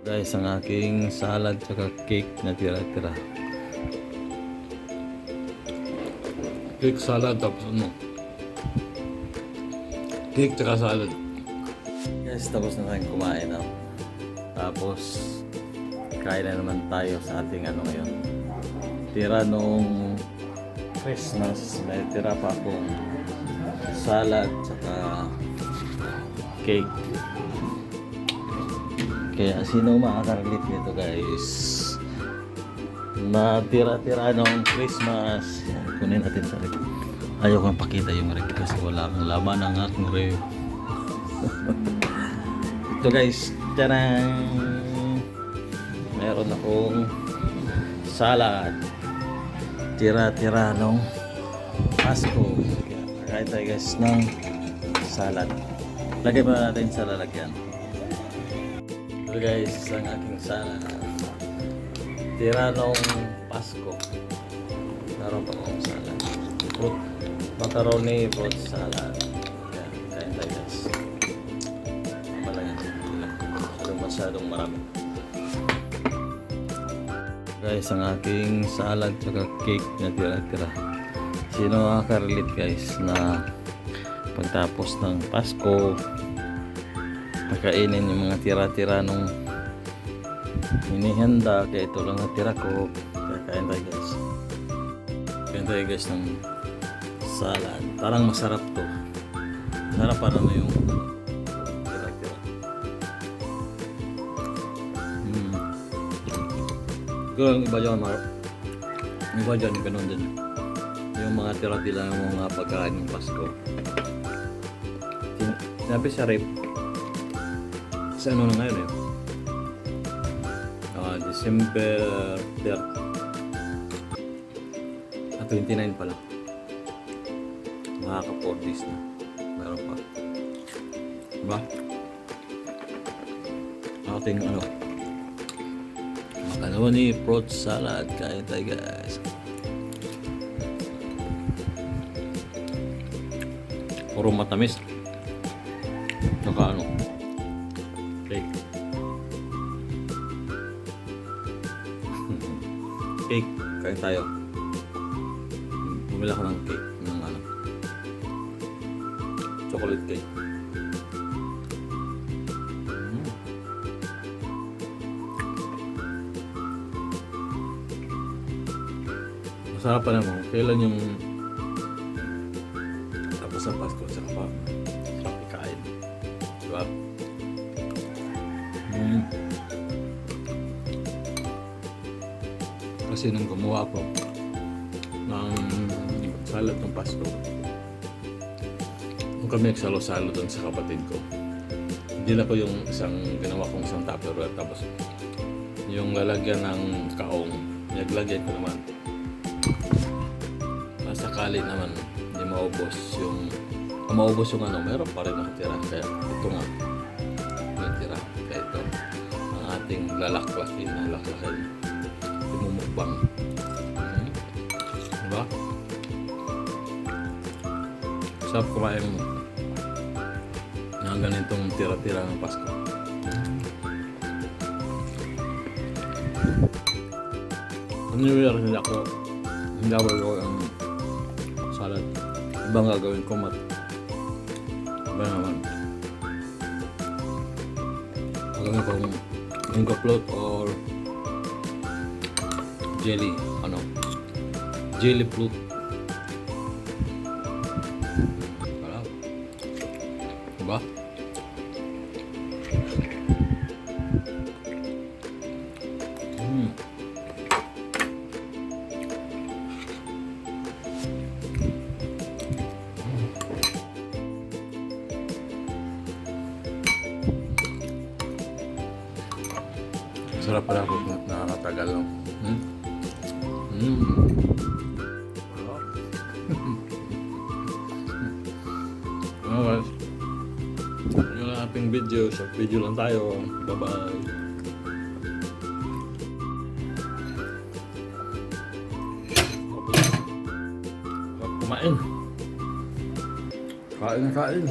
Guys, ang aking salad tsaka cake na tira-tira. Cake, salad, tapos ano? Cake tsaka salad. Guys, tapos na tayong kumain na. Tapos, kain na naman tayo sa ating ano ngayon. Tira nung Christmas, may tira pa akong salad tsaka cake. Kaya sino makaka-relate nito guys? Na tira-tira nung Christmas. Kunin natin sa rep. Ayaw kong pakita yung rep kasi wala akong laman ng aking rep. Ito guys, tarang! Meron akong salad. Tira-tira nung Pasko. Kaya tayo guys ng salad. Lagay pa natin sa lalagyan. Ito guys, ang aking salad. Tira nung Pasko. Meron pa akong salad. Fruit, macaroni, fruit salad. Kaya kain tayo guys. Masyadong marami. Guys, ang aking salad tsaka cake na tira-tira. Sino makaka-relate guys na pagtapos ng Pasko pagkainin yung mga tira-tira nung hinihanda? Kaya ito lang natira ko. Kaya kain tayo guys. Kain tayo guys ng salad. Parang masarap to. Masarap para na yung yung iba dyan, iba dyan, ganun din. Yung mga tira-tira ng mga pagkain ng Pasko. Sinabi sa rep, sa ano na ngayon December 30. 29 pala. Makaka 4 days na. Meron pa. Diba? Ating ano, macaroni, fruit salad. Kain tayo guys. Puro matamis. Saka ano, cake. Cake. Kain tayo. Bumili ako ng cake. Ng ano, chocolate cake. Masarap pa naman. Kailan yung tapos sa Pasko sa kapag sarap ikain. Diba? Kasi nung gumawa ko ng salad ng Pasko, nung kami nagsalo-salo doon sa kapatid ko, hindi na ko yung ginawa kong isang tupperware tapos yung lalagyan ng kaong, naglagyan ko naman sakali naman hindi maubos yung ano, meron pa rin nakatira. Kaya ito nga natira. Kaya ito ang ating lalaklakin, imumukbang. Diba? Sarap kumain ng ganitong tira-tira ng Pasko. New Year hindi ako gawin salad. Ibang gagawin ko iba naman. Gagawin ko mango float or jelly float. Diba? Sarap pala kung nakakatagal lang. Guys, yung ating video, short video lang tayo. Bye-bye. Kumain. Kain na kain.